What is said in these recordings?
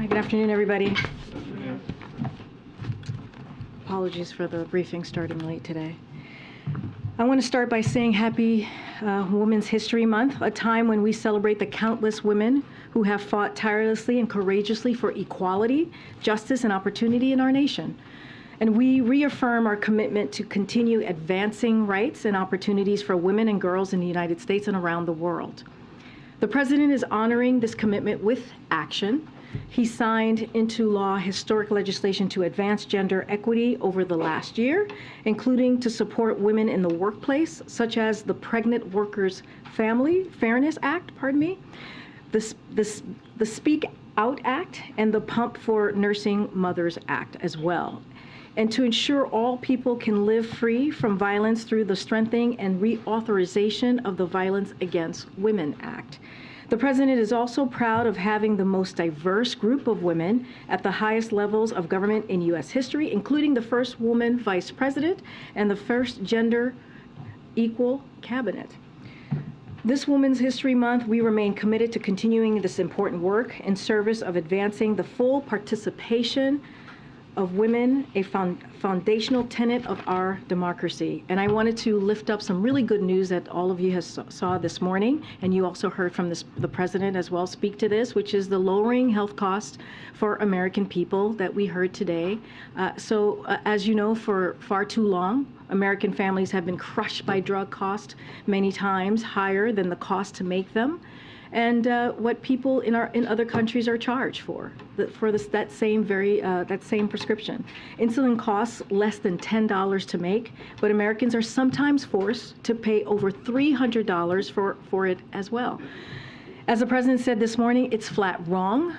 Hi, good afternoon, everybody. Apologies for the briefing starting late today. I want to start by saying happy Women's History Month, a time when we celebrate the countless women who have fought tirelessly and courageously for equality, justice, and opportunity in our nation. And we reaffirm our commitment to continue advancing rights and opportunities for women and girls in the United States and around the world. The President is honoring this commitment with action. He signed into law historic legislation to advance gender equity over the last year, including to support women in the workplace, such as the Pregnant Workers Family Fairness Act, the Speak Out Act, and the Pump for Nursing Mothers Act as well, and to ensure all people can live free from violence through the strengthening and reauthorization of the Violence Against Women Act. The President is also proud of having the most diverse group of women at the highest levels of government in U.S. history, including the first woman vice president and the first gender equal cabinet. This Women's History Month, we remain committed to continuing this important work in service of advancing the full participation of women, a foundational tenet of our democracy. And I wanted to lift up some really good news that all of you saw this morning, and you also heard from the President as well speak to this, which is the lowering health costs for American people that we heard today. As you know, for far too long, American families have been crushed by drug costs, many times higher than the cost to make them, and what people in other countries are charged for that same prescription. Insulin costs less than $10 to make, but Americans are sometimes forced to pay over $300 for it as well. As the President said this morning, it's flat wrong.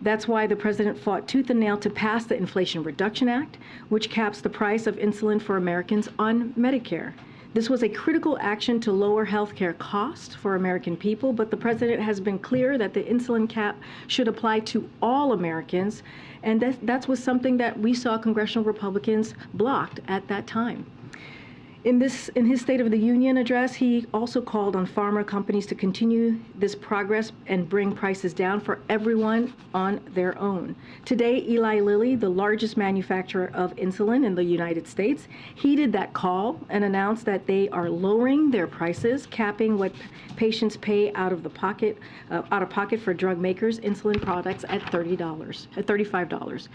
That's why the President fought tooth and nail to pass the Inflation Reduction Act, which caps the price of insulin for Americans on Medicare. This was a critical action to lower healthcare costs for American people, but the President has been clear that the insulin cap should apply to all Americans, and that was something that we saw congressional Republicans blocked at that time. In his State of the Union address, he also called on pharma companies to continue this progress and bring prices down for everyone on their own. Today, Eli Lilly, the largest manufacturer of insulin in the United States, heeded that call and announced that they are lowering their prices, capping what patients pay out of pocket for drug makers' insulin products at $35.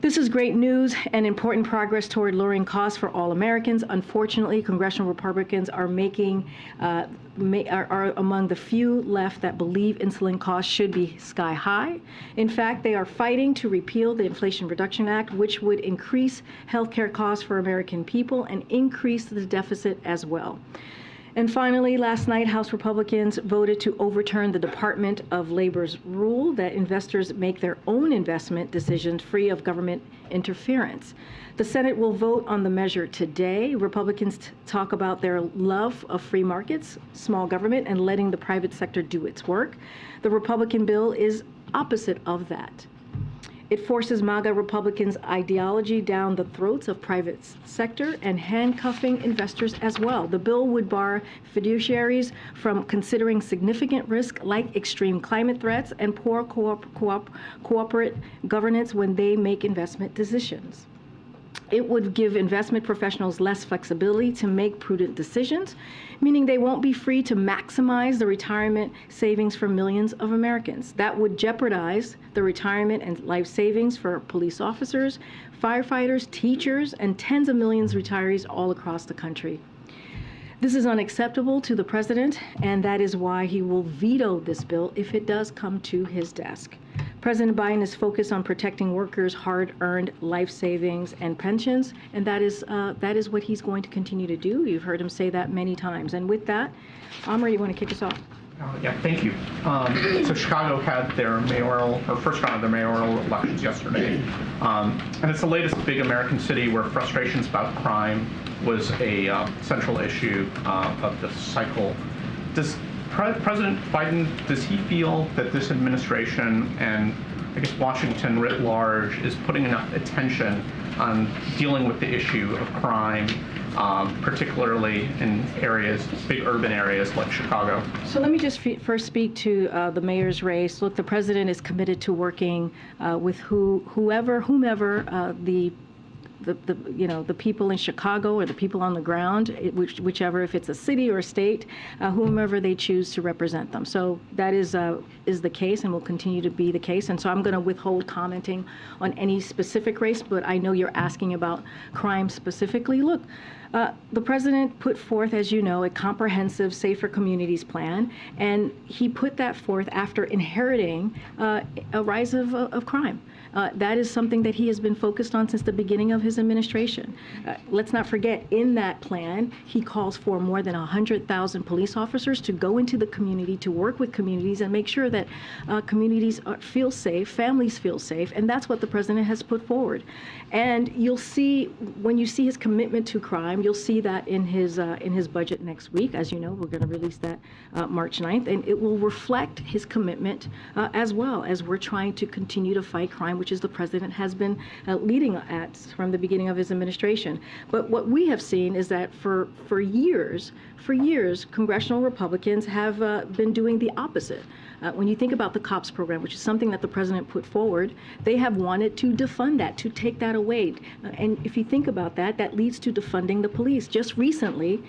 This is great news and important progress toward lowering costs for all Americans. Unfortunately, congressional Republicans are are among the few left that believe insulin costs should be sky high. In fact, they are fighting to repeal the Inflation Reduction Act, which would increase healthcare costs for American people and increase the deficit as well. And finally, last night, House Republicans voted to overturn the Department of Labor's rule that investors make their own investment decisions free of government interference. The Senate will vote on the measure today. Republicans talk about their love of free markets, small government, and letting the private sector do its work. The Republican bill is opposite of that. It forces MAGA Republicans' ideology down the throats of private sector and handcuffing investors as well. The bill would bar fiduciaries from considering significant risk like extreme climate threats and poor corporate governance when they make investment decisions. It would give investment professionals less flexibility to make prudent decisions, meaning they won't be free to maximize the retirement savings for millions of Americans. That would jeopardize the retirement and life savings for police officers, firefighters, teachers, and tens of millions of retirees all across the country. This is unacceptable to the President, and that is why he will veto this bill if it does come to his desk. President Biden is focused on protecting workers' hard-earned life savings and pensions, and that is what he's going to continue to do. You've heard him say that many times. And with that, Amr, you want to kick us off? Yeah, thank you. So Chicago had their first round of their mayoral elections yesterday, and it's the latest big American city where frustrations about crime was a central issue of the cycle. Does President Biden, does he feel that this administration and I guess Washington writ large is putting enough attention on dealing with the issue of crime particularly in big urban areas like Chicago. So let me just first speak to the mayor's race. Look, the president is committed to working with whomever the people in Chicago or the people on the ground, whichever, if it's a city or a state, whomever they choose to represent them. So that is the case and will continue to be the case. And so I'm going to withhold commenting on any specific race, but I know you're asking about crime specifically. Look, the president put forth, as you know, a comprehensive Safer Communities plan, and he put that forth after inheriting a rise of crime. That is something that he has been focused on since the beginning of his administration. Let's not forget, in that plan, he calls for more than 100,000 police officers to go into the community, to work with communities and make sure that communities feel safe, families feel safe, and that's what the president has put forward. And you'll see, when you see his commitment to crime, you'll see that in his budget next week. As you know, we're going to release that March 9th, and it will reflect his commitment as well as we're trying to continue to fight crime, which is the president has been leading at from the beginning of his administration. But what we have seen is that for years, congressional Republicans have been doing the opposite. When you think about the COPS program, which is something that the president put forward, they have wanted to defund that, to take that away. And if you think about that, that leads to defunding the police. Just recently,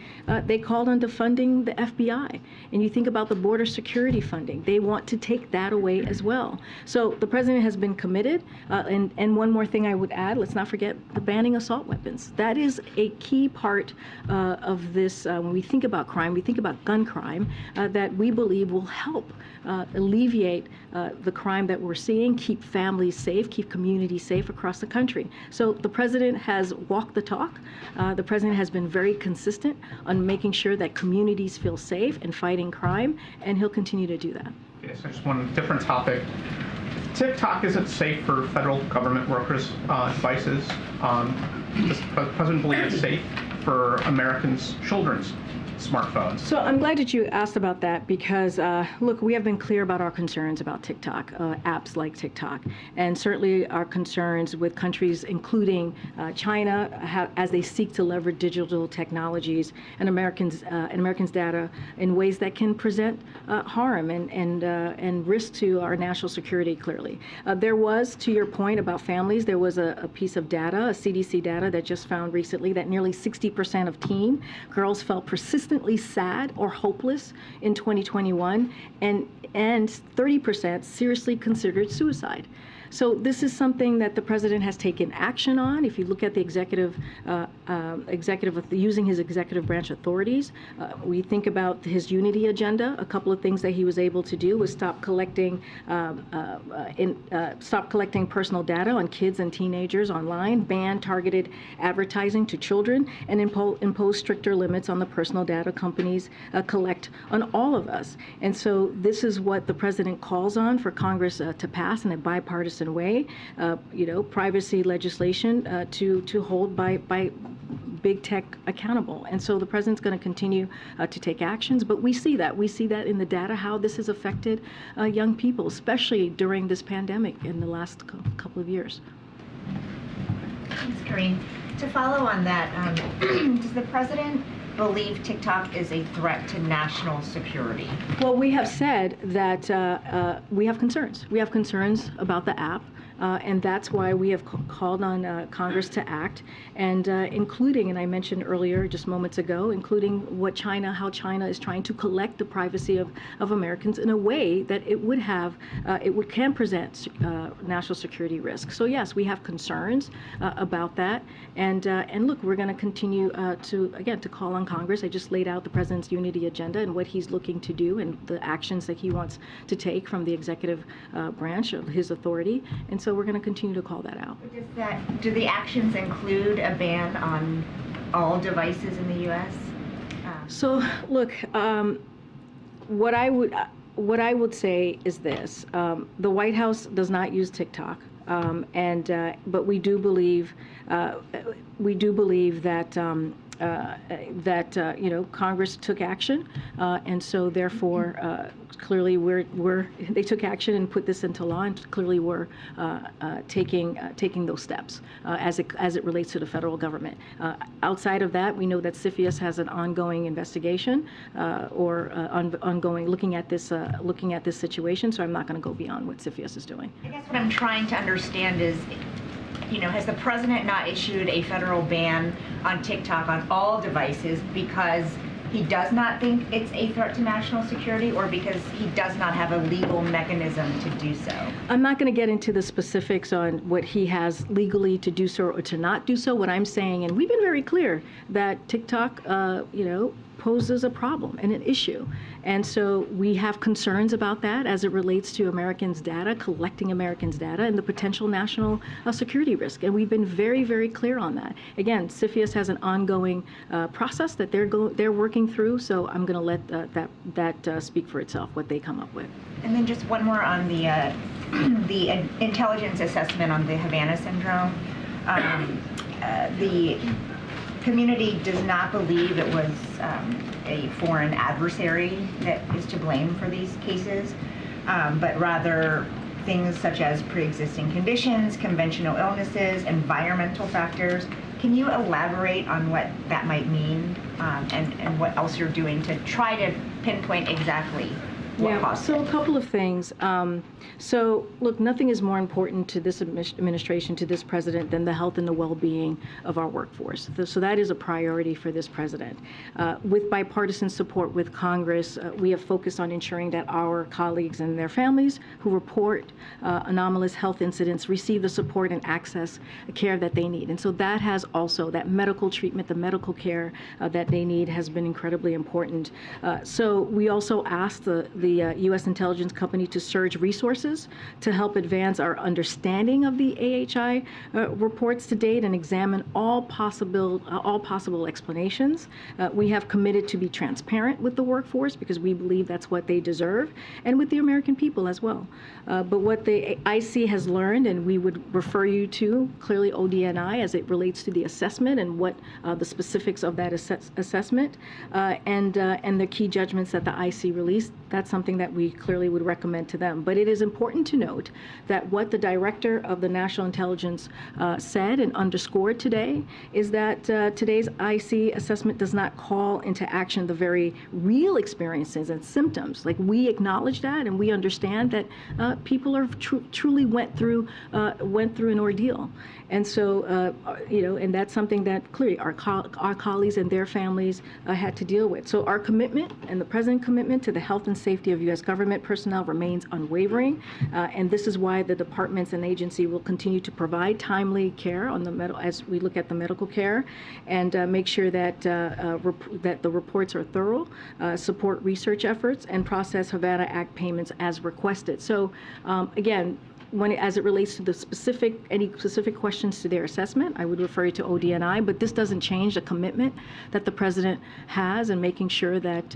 they called on defunding the FBI. And you think about the border security funding, they want to take that away as well. So the president has been committed. And one more thing I would add, let's not forget the banning assault weapons. That is a key part of this. When we think about crime, we think about gun crime, that we believe will help alleviate the crime that we're seeing, keep families safe, keep communities safe across the country. So the president has walked the talk. The president has been very consistent on making sure that communities feel safe and fighting crime, and he'll continue to do that. Okay, so just one different topic. TikTok isn't safe for federal government workers' devices. Does the president believe it's safe for Americans' children's smartphones? So I'm glad that you asked about that because, look, we have been clear about our concerns about TikTok, apps like TikTok, and certainly our concerns with countries including China as they seek to leverage digital technologies and Americans' data in ways that can present harm and risk to our national security, clearly. There was, to your point about families, there was a piece of data, a CDC data that just found recently that nearly 60% of teen girls felt persistently sad or hopeless in 2021, and 30% seriously considered suicide. So this is something that the president has taken action on. If you look at the using his executive branch authorities, we think about his unity agenda. A couple of things that he was able to do was stop collecting personal data on kids and teenagers online, ban targeted advertising to children, and impose stricter limits on the personal data companies collect on all of us. And so this is what the president calls on for Congress to pass in a bipartisan way, privacy legislation to hold by big tech accountable. And so the president's going to continue to take actions, but we see that in the data, how this has affected young people, especially during this pandemic in the last couple of years. Thanks, Karine. To follow on that, does the president believe TikTok is a threat to national security? Well, we have said that we have concerns. We have concerns about the app. And that's why we have called on Congress to act, and including, and I mentioned earlier, just moments ago, including how China is trying to collect the privacy of Americans in a way that can present national security risks. So yes, we have concerns about that, and look, we're going to continue to call on Congress. I just laid out the president's unity agenda and what he's looking to do and the actions that he wants to take from the executive branch of his authority, and so we're going to continue to call that out. Do the actions include a ban on all devices in the U.S.? So look, what I would say is this: the White House does not use TikTok, but we do believe that Congress took action, and so therefore clearly they took action and put this into law, and clearly we're taking those steps as it relates to the federal government. Outside of that, we know that CFIUS has an ongoing investigation ongoing looking at this situation. So I'm not going to go beyond what CFIUS is doing. I guess what I'm trying to understand is, has the president not issued a federal ban on TikTok on all devices because he does not think it's a threat to national security, or because he does not have a legal mechanism to do so? I'm not going to get into the specifics on what he has legally to do so or to not do so. What I'm saying, and we've been very clear, that TikTok, poses a problem and an issue. And so we have concerns about that as it relates to Americans' data, collecting Americans' data, and the potential national security risk. And we've been very, very clear on that. Again, CFIUS has an ongoing process that they're working through. So I'm going to let that speak for itself, what they come up with. And then just one more on the intelligence assessment on the Havana syndrome. The community does not believe it was a foreign adversary that is to blame for these cases, but rather things such as pre-existing conditions, conventional illnesses, environmental factors. Can you elaborate on what that might mean and what else you're doing to try to pinpoint exactly what caused it? So a couple of things. So look, nothing is more important to this administration, to this president, than the health and the well-being of our workforce. So that is a priority for this president. With bipartisan support with Congress, we have focused on ensuring that our colleagues and their families who report anomalous health incidents receive the support and access care that they need. And so that has also, that medical treatment, the medical care that they need has been incredibly important. So we also asked the U.S. intelligence company to surge resources to help advance our understanding of the AHI reports to date and examine all possible explanations. We have committed to be transparent with the workforce because we believe that's what they deserve, and with the American people as well. But what the IC has learned, and we would refer you to clearly ODNI as it relates to the assessment and what the specifics of that assessment and the key judgments that the IC released, that's something that we clearly would recommend to them. But it is important to note that what the director of the National Intelligence said and underscored today is that today's IC assessment does not call into action the very real experiences and symptoms. Like, we acknowledge that, and we understand that people are truly went through an ordeal. And so, and that's something that clearly our colleagues and their families had to deal with. So our commitment and the president's commitment to the health and safety of U.S. government personnel remains unwavering. And this is why the departments and agency will continue to provide timely care on as we look at the medical care, and make sure that that the reports are thorough, support research efforts, and process Havana Act payments as requested. So again, as it relates to any specific questions to their assessment, I would refer you to ODNI, but this doesn't change the commitment that the president has in making sure that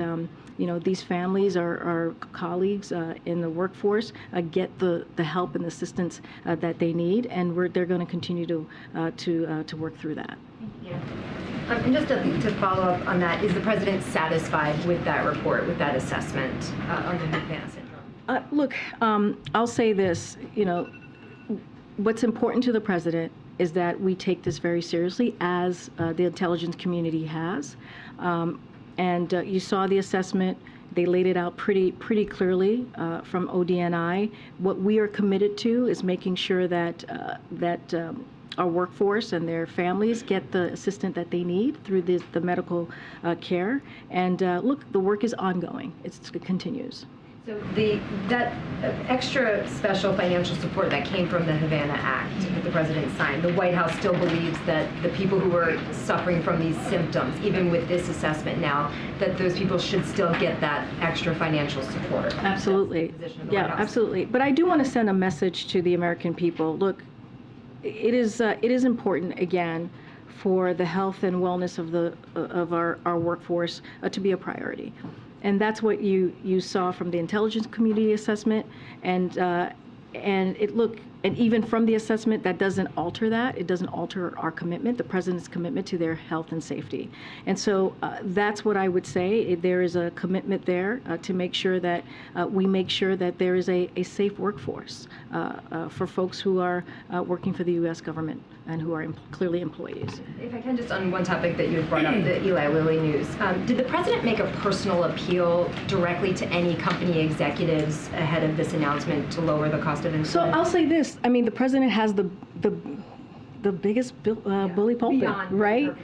these families, our colleagues in the workforce, get the help and assistance that they need, and they're going to continue to work through that. Thank you. And just to follow up on that, is the president satisfied with that report, with that assessment on the Havana syndrome? Look, I'll say this, what's important to the president is that we take this very seriously, as the intelligence community has. And you saw the assessment. They laid it out pretty clearly from ODNI. What we are committed to is making sure that our workforce and their families get the assistance that they need through the medical care. And look, the work is ongoing. It continues. So that extra special financial support that came from the Havana Act that the president signed, the White House still believes that the people who are suffering from these symptoms, even with this assessment now, that those people should still get that extra financial support. Absolutely. Yeah, absolutely. But I do want to send a message to the American people. Look, it is important, again, for the health and wellness of our workforce to be a priority. And that's what you saw from the intelligence community assessment. And look, and even from the assessment, that doesn't alter that. It doesn't alter our commitment, the president's commitment to their health and safety. And so that's what I would say. There is a commitment there to make sure that we make sure that there is a safe workforce for folks who are working for the U.S. government and who are clearly employees. If I can, just on one topic that you had brought up, the Eli Lilly news. Did the president make a personal appeal directly to any company executives ahead of this announcement to lower the cost of insulin? So I'll say this. I mean, the president has the biggest bully pulpit, Beyond right?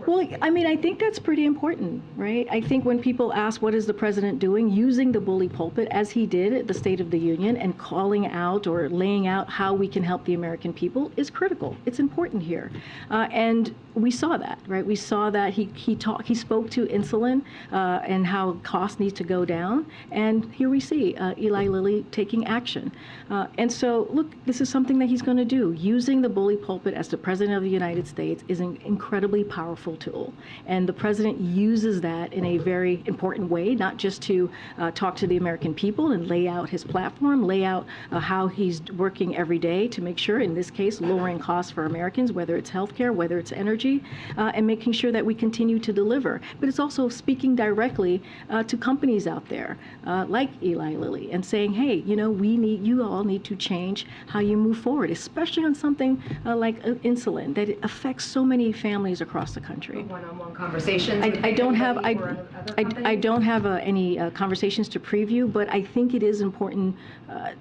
Well, I mean, I think that's pretty important, right? I think when people ask what is the president doing, using the bully pulpit as he did at the State of the Union and calling out or laying out how we can help the American people is critical. It's important here. And we saw that, right? We saw that he spoke to insulin and how cost needs to go down. And here we see Eli Lilly taking action. And so, look, this is something that he's going to do. Using the bully pulpit as the president of the United States is an incredibly powerful tool. And the president uses that in a very important way, not just to talk to the American people and lay out his platform, lay out how he's working every day to make sure, in this case, lowering costs for Americans, whether it's healthcare, whether it's energy, and making sure that we continue to deliver. But it's also speaking directly to companies out there like Eli Lilly and saying, hey, you all need to change how you move forward, especially on something like insulin that it affects so many families across the country. One-on-one conversations. I don't have any conversations to preview, but I think it is important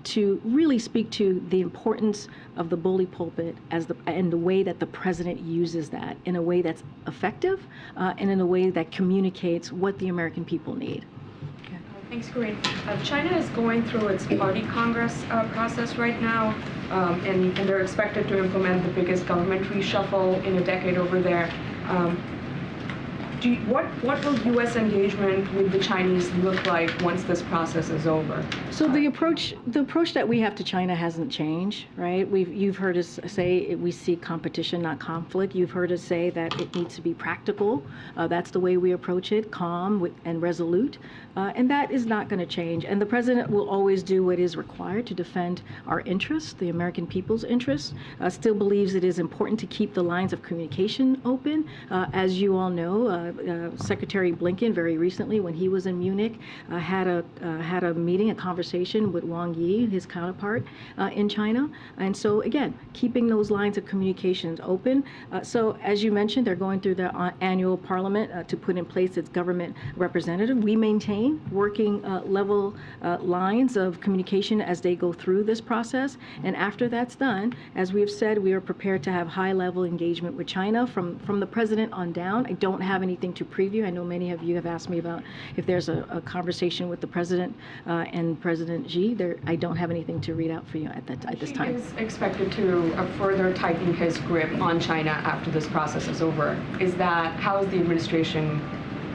to really speak to the importance of the bully pulpit and the way that the president uses that in a way that's effective and in a way that communicates what the American people need. Thanks, Karine. China is going through its party congress process right now, and they're expected to implement the biggest government reshuffle in a decade over there. What will U.S. engagement with the Chinese look like once this process is over? So the approach that we have to China hasn't changed, right? You've heard us say we seek competition, not conflict. You've heard us say that it needs to be practical. That's the way we approach it, calm and resolute, and that is not going to change. And the president will always do what is required to defend our interests, the American people's interests. Still believes it is important to keep the lines of communication open. As you all know, Secretary Blinken very recently, when he was in Munich, had a meeting, a conversation with Wang Yi, his counterpart in China. And so again, keeping those lines of communications open. So as you mentioned, they're going through the annual parliament to put in place its government representative. We maintain working level lines of communication as they go through this process. And after that's done, as we have said, we are prepared to have high level engagement with China from the president on down. I don't have anything to preview. I know many of you have asked me about if there's a conversation with the president and President Xi. I don't have anything to read out for you at this time. He is expected to further tighten his grip on China after this process is over. How is the administration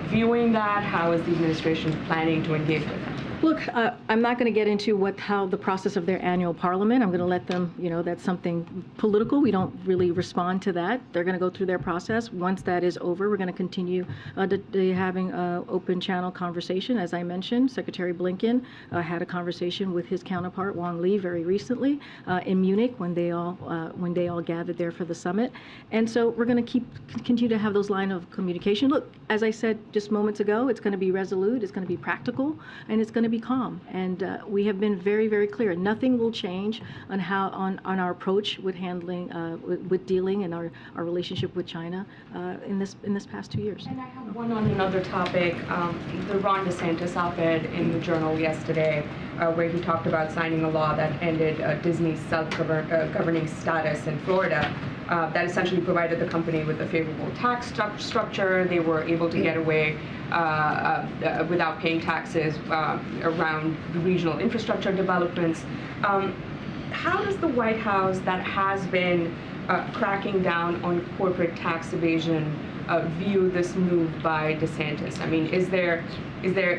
viewing that? How is the administration planning to engage with him? Look, I'm not going to get into how the process of their annual parliament. I'm going to let them, that's something political. We don't really respond to that. They're going to go through their process. Once that is over, we're going to continue having an open channel conversation. As I mentioned, Secretary Blinken had a conversation with his counterpart, Wang Li, very recently in Munich when they all gathered there for the summit. And so we're going to continue to have those lines of communication. Look, as I said just moments ago, it's going to be resolute, it's going to be practical, and it's going to be calm, and we have been very, very clear. Nothing will change on our approach with handling, with dealing, and our relationship with China in this past 2 years. And I have one on another topic. The Ron DeSantis op-ed in the Journal yesterday, where he talked about signing a law that ended Disney's self-governing status in Florida. That essentially provided the company with a favorable tax structure. They were able to get away without paying taxes around the regional infrastructure developments. How does the White House, that has been cracking down on corporate tax evasion, view this move by DeSantis? I mean, is there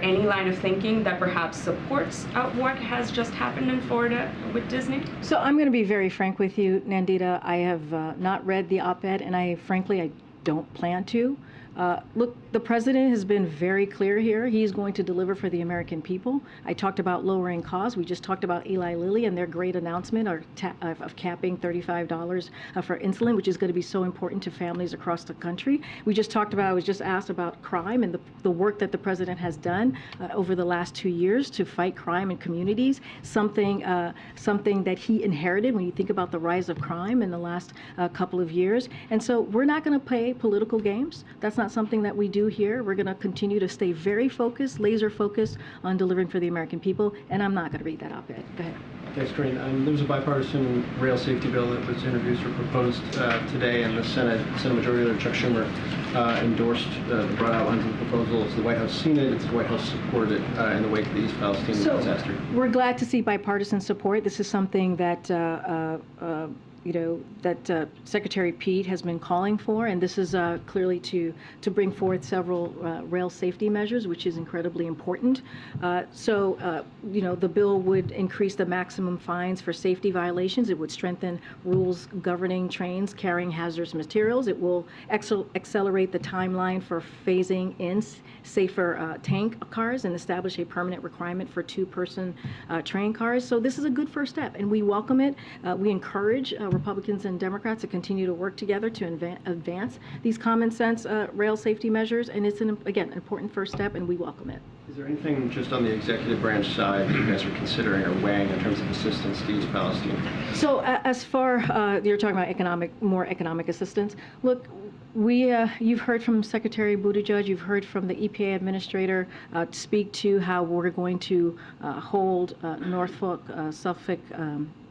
any line of thinking that perhaps supports what has just happened in Florida with Disney? So I'm going to be very frank with you, Nandita. I have not read the op-ed, and frankly, I don't plan to. Look, the president has been very clear here. He's going to deliver for the American people. I talked about lowering costs. We just talked about Eli Lilly and their great announcement of capping $35 for insulin, which is going to be so important to families across the country. We just talked about, I was just asked about crime and the work that the president has done over the last 2 years to fight crime in communities, something that he inherited when you think about the rise of crime in the last couple of years. And so we're not going to play political games. That's not something that we do here. We're going to continue to stay very focused, laser focused on delivering for the American people, and I'm not going to read that op-ed. Go ahead. Thanks, Karine. There was a bipartisan rail safety bill that was introduced or proposed today, and the Senate Majority Leader Chuck Schumer endorsed the broad outlines of the proposal. It's the White House seen it. It's the White House supported it in the wake of the East Palestine disaster. We're glad to see bipartisan support. This is something that Secretary Pete has been calling for, and this is clearly to bring forth several rail safety measures, which is incredibly important. The bill would increase the maximum fines for safety violations. It would strengthen rules governing trains carrying hazardous materials. It will accelerate the timeline for phasing in safer tank cars and establish a permanent requirement for two-person train cars. So this is a good first step, and we welcome it. We encourage Republicans and Democrats to continue to work together to advance these common sense rail safety measures, and it's an important first step, and we welcome it. Is there anything just on the executive branch side that you guys are considering or weighing in terms of assistance to East Palestine? So as far you're talking about more economic assistance. Look, you've heard from Secretary Buttigieg, you've heard from the EPA administrator speak to how we're going to hold Norfolk, Suffolk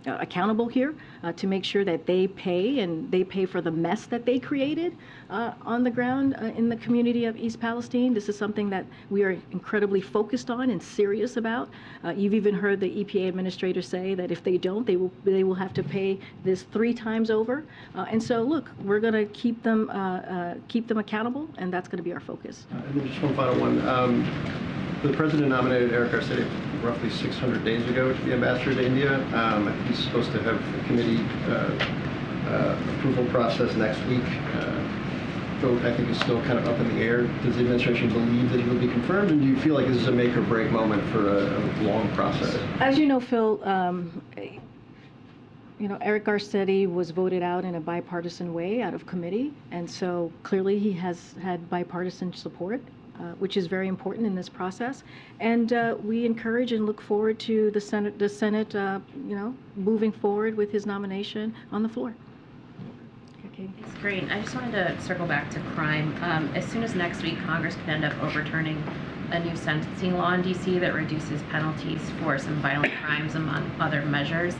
accountable here to make sure that they pay for the mess that they created on the ground in the community of East Palestine. This is something that we are incredibly focused on and serious about. You've even heard the EPA administrator say that if they don't, they will have to pay this 3 times over. And so, look, we're going to keep them accountable, and that's going to be our focus. And then just one final one. The president nominated Eric Garcetti roughly 600 days ago to be ambassador to India. I think he's supposed to have a committee approval process next week. Vote, I think, is still kind of up in the air. Does the administration believe that he will be confirmed, and do you feel like this is a make or break moment for a long process? As you know, Phil, Eric Garcetti was voted out in a bipartisan way out of committee, and so clearly he has had bipartisan support, which is very important in this process. And we encourage and look forward to the Senate, moving forward with his nomination on the floor. Okay. It's great. I just wanted to circle back to crime. As soon as next week, Congress could end up overturning a new sentencing law in D.C. that reduces penalties for some violent crimes, among other measures.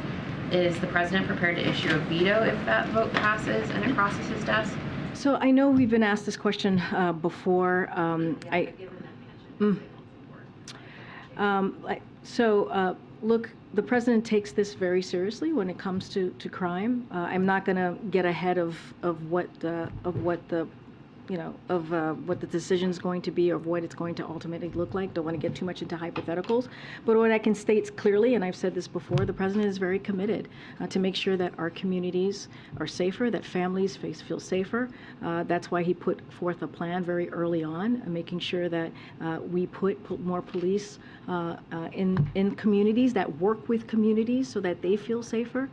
Is the president prepared to issue a veto if that vote passes and it crosses his desk? So I know we've been asked this question before. Look, the president takes this very seriously when it comes to crime. I'm not going to get ahead of what the decision is going to be or what it's going to ultimately look like. Don't want to get too much into hypotheticals. But what I can state clearly, and I've said this before, the president is very committed to make sure that our communities are safer, that families feel safer. That's why he put forth a plan very early on, making sure that we put more police in communities, that work with communities so that they feel safer.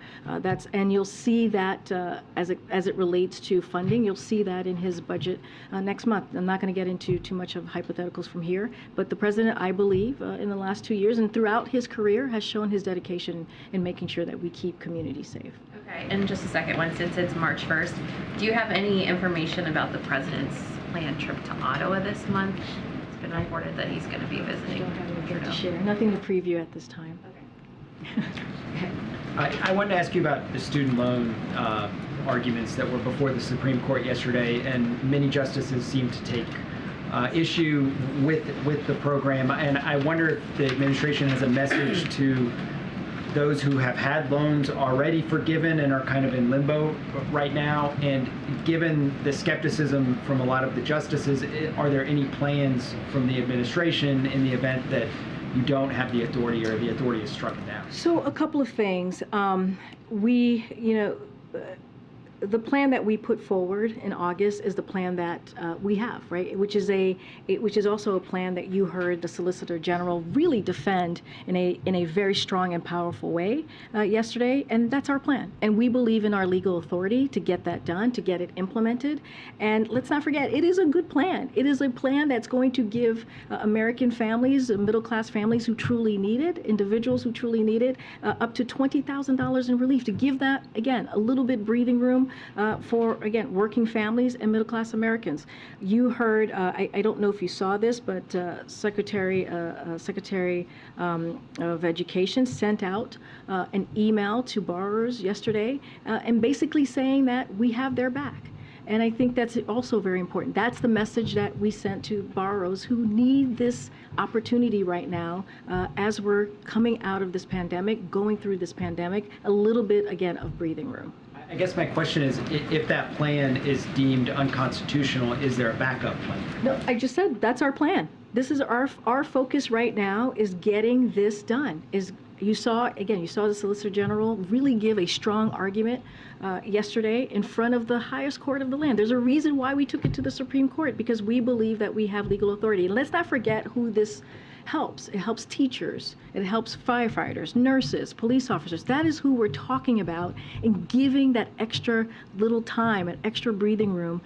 And you'll see that as it relates to funding, you'll see that in his budget next month. I'm not going to get into too much of hypotheticals from here, but the president, I believe, in the last 2 years and throughout his career has shown his dedication in making sure that we keep communities safe. Okay, and just a second one, since it's March 1st, do you have any information about the president's planned trip to Ottawa this month? It's been reported that he's going to be visiting. I don't have anything to share. Nothing to preview at this time. Okay. I wanted to ask you about the student loan arguments that were before the Supreme Court yesterday, and many justices seem to take issue with the program. And I wonder if the administration has a message to those who have had loans already forgiven and are kind of in limbo right now. And given the skepticism from a lot of the justices, are there any plans from the administration in the event that you don't have the authority or the authority is struck down? So a couple of things. the plan that we put forward in August is the plan that we have, right? Which is also a plan that you heard the Solicitor General really defend in a very strong and powerful way yesterday, and that's our plan. And we believe in our legal authority to get that done, to get it implemented. And let's not forget, it is a good plan. It is a plan that's going to give American families, middle-class families who truly need it, individuals who truly need it, up to $20,000 in relief, to give that, again, a little bit breathing room for, again, working families and middle-class Americans. You heard, I don't know if you saw this, but Secretary of Education sent out an email to borrowers yesterday and basically saying that we have their back. And I think that's also very important. That's the message that we sent to borrowers who need this opportunity right now as we're coming out of this pandemic, going through this pandemic, a little bit, again, of breathing room. I guess my question is, if that plan is deemed unconstitutional, is there a backup plan? No, I just said that's our plan. This is our focus right now is getting this done. You saw the Solicitor General really give a strong argument yesterday in front of the highest court of the land. There's a reason why we took it to the Supreme Court, because we believe that we have legal authority. And let's not forget who this helps. It helps teachers, it helps firefighters, nurses, police officers. That is who we're talking about, and giving that extra little time, an extra breathing room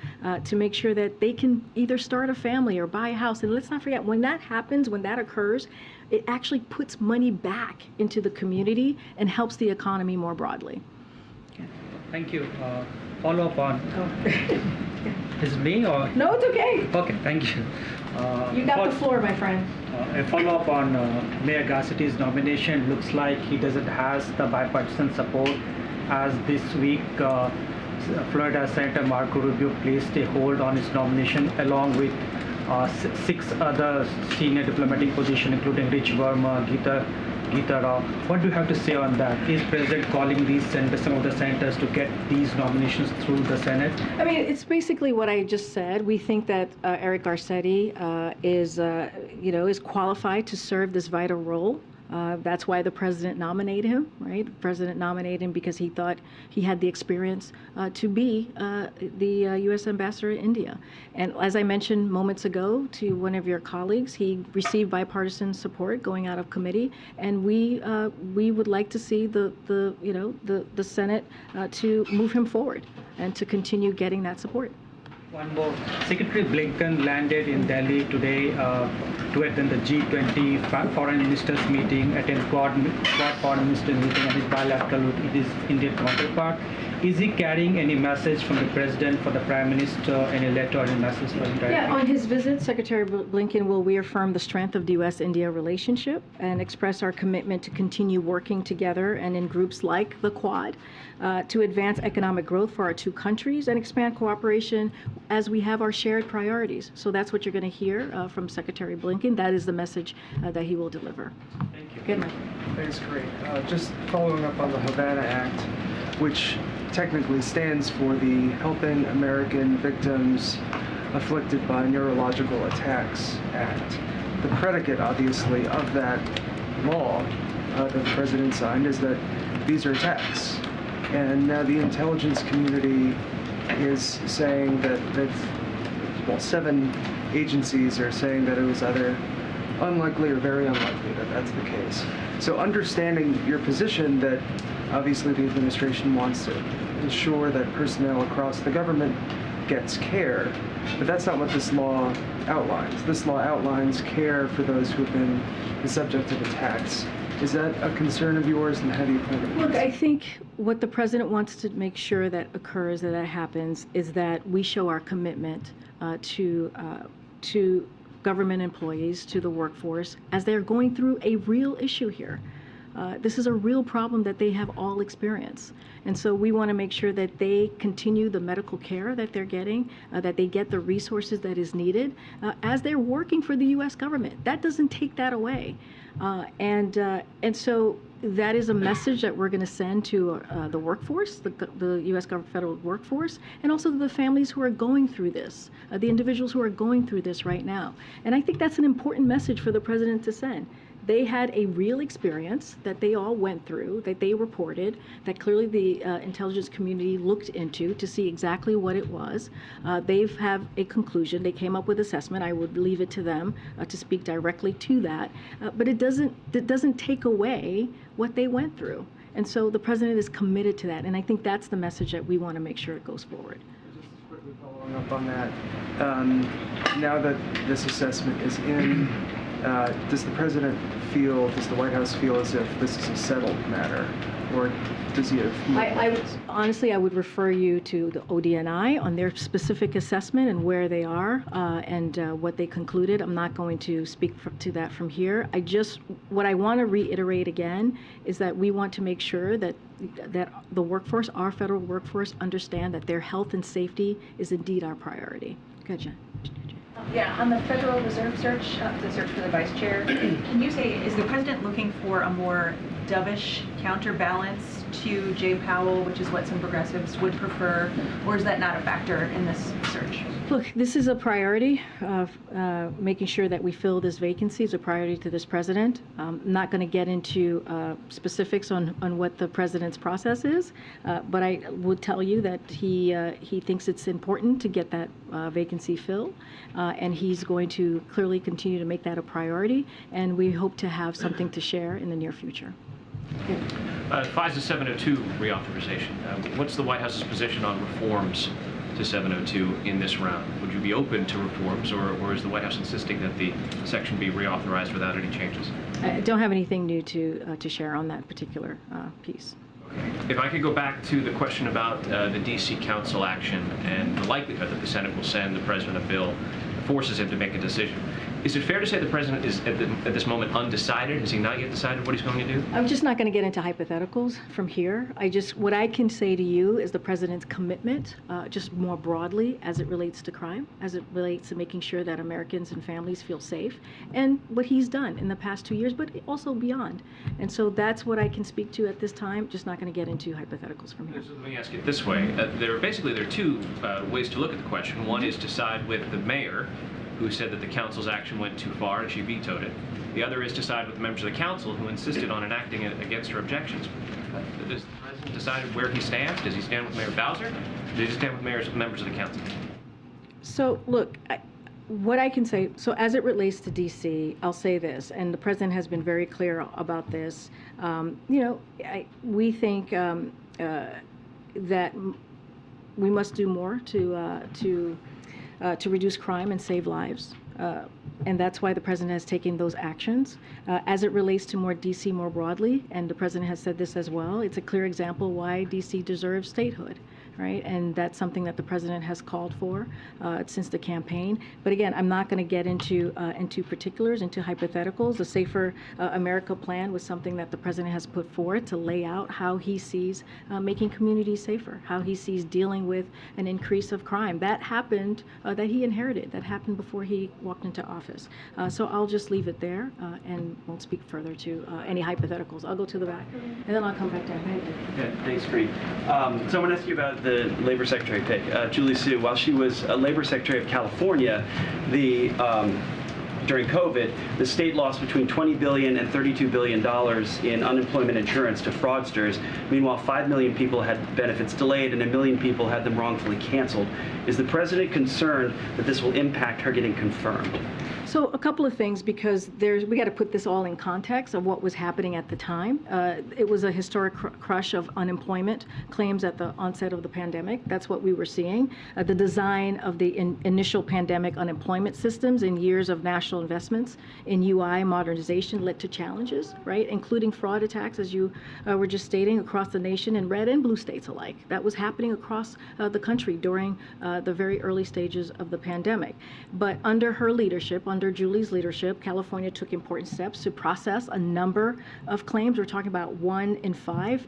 to make sure that they can either start a family or buy a house. And let's not forget, when that happens, when that occurs, it actually puts money back into the community and helps the economy more broadly. Thank you. Follow up on. Is it me or? No, it's okay. Okay, thank you. You got the floor, my friend. A follow up on Mayor Garcetti's nomination. Looks like he doesn't has the bipartisan support, as this week Florida Senator Marco Rubio placed a hold on his nomination along with 6 other senior diplomatic positions, including Rich Verma, Geeta Rao. What do you have to say on that? Is President calling these senators, some of the senators, to get these nominations through the Senate? I mean, it's basically what I just said. We think that Eric Garcetti is qualified to serve this vital role. That's why the president nominated him, right? The president nominated him because he thought he had the experience to be the U.S. ambassador in India. And as I mentioned moments ago to one of your colleagues, he received bipartisan support going out of committee, and we would like to see the Senate to move him forward and to continue getting that support. One more. Secretary Blinken landed in Delhi today to attend the G20 foreign ministers meeting, attend Quad foreign minister meeting, and his bilateral with his Indian counterpart. Is he carrying any message from the president for the prime minister, any letter or any message for him? Yeah, on his visit, Secretary Blinken will reaffirm the strength of the U.S.-India relationship and express our commitment to continue working together and in groups like the Quad to advance economic growth for our two countries and expand cooperation as we have our shared priorities. So that's what you're going to hear from Secretary Blinken. That is the message that he will deliver. Thank you. Good night. Thanks, Karine. Just following up on the Havana Act, which technically stands for the Helping American Victims Afflicted by Neurological Attacks Act. The predicate, obviously, of that law that the president signed is that these are attacks. And now the intelligence community is saying that 7 agencies are saying that it was either unlikely or very unlikely that that's the case. So understanding your position that obviously the administration wants to ensure that personnel across the government gets care, but that's not what this law outlines. This law outlines care for those who have been the subject of attacks. Is that a concern of yours, and how do you plan to address it? Look, I think what the president wants to make sure that occurs, that happens, is that we show our commitment to government employees, to the workforce, as they're going through a real issue here. This is a real problem that they have all experienced. And so we want to make sure that they continue the medical care that they're getting, that they get the resources that is needed as they're working for the U.S. government. That doesn't take that away. And so that is a message that we're going to send to the workforce, the U.S. federal workforce, and also the families who are going through this, the individuals who are going through this right now. And I think that's an important message for the president to send. They had a real experience that they all went through, that they reported, that clearly the intelligence community looked into to see exactly what it was. They have a conclusion. They came up with assessment. I would leave it to them to speak directly to that. But it doesn't take away what they went through. And so the president is committed to that. And I think that's the message that we want to make sure it goes forward. Just quickly following up on that, now that this assessment is in, does the White House feel as if this is a settled matter, or does he have more Honestly, I would refer you to the ODNI on their specific assessment and where they are and what they concluded. I'm not going to speak to that from here. What I want to reiterate again is that we want to make sure that the workforce, our federal workforce, understand that their health and safety is indeed our priority. Go ahead, Jen. Yeah, on the Federal Reserve search, the search for the vice chair, can you say, is the president looking for a more dovish counterbalance to Jay Powell, which is what some progressives would prefer, or is that not a factor in this search? Look, this is a priority. Making sure that we fill this vacancy is a priority to this president. I'm not going to get into specifics on what the president's process is, but I would tell you that he thinks it's important to get that vacancy filled, and he's going to clearly continue to make that a priority, and we hope to have something to share in the near future. FISA 702 reauthorization. What's the White House's position on reforms to 702 in this round? Would you be open to reforms, or is the White House insisting that the section be reauthorized without any changes? I don't have anything new to share on that particular piece. If I could go back to the question about the D.C. Council action and the likelihood that the Senate will send the president a bill that forces him to make a decision. Is it fair to say the president is at this moment undecided? Has he not yet decided what he's going to do? I'm just not going to get into hypotheticals from here. What I can say to you is the president's commitment, just more broadly as it relates to crime, as it relates to making sure that Americans and families feel safe, and what he's done in the past 2 years, but also beyond. And so that's what I can speak to at this time. Just not going to get into hypotheticals from here. So let me ask it this way. There are two ways to look at the question. One is to side with the mayor, who said that the council's action went too far and she vetoed it. The other is to side with the members of the council who insisted on enacting it against her objections. Does the president decide where he stands? Does he stand with Mayor Bowser? Or does he stand with members of the council? So look, what I can say, so as it relates to D.C., I'll say this, and the president has been very clear about this. We think that we must do more to reduce crime and save lives. And that's why the president has taken those actions. As it relates to D.C. more broadly, and the president has said this as well, it's a clear example why D.C. deserves statehood, right? And that's something that the president has called for since the campaign. But again, I'm not going to get into particulars, into hypotheticals. The Safer America plan was something that the president has put forward to lay out how he sees making communities safer, how he sees dealing with an increase of crime. That happened, that he inherited, that happened before he walked into office. So I'll just leave it there and won't speak further to any hypotheticals. I'll go to the back, and then I'll come back down. Okay, thanks, Karine. So I'm going to ask you about the Labor Secretary pick. Julie Su, while she was a Labor Secretary of California, during COVID, the state lost between $20 billion and $32 billion in unemployment insurance to fraudsters. Meanwhile, 5 million people had benefits delayed and 1 million people had them wrongfully canceled. Is the president concerned that this will impact her getting confirmed? So a couple of things, because we got to put this all in context of what was happening at the time. It was a historic crush of unemployment claims at the onset of the pandemic. That's what we were seeing. The design of the initial pandemic unemployment systems and years of national investments in UI modernization led to challenges, right? Including fraud attacks, as you were just stating, across the nation in red and blue states alike. That was happening across the country during the very early stages of the pandemic. But under her leadership, under Julie's leadership, California took important steps to process a number of claims. We're talking about 1 in 5,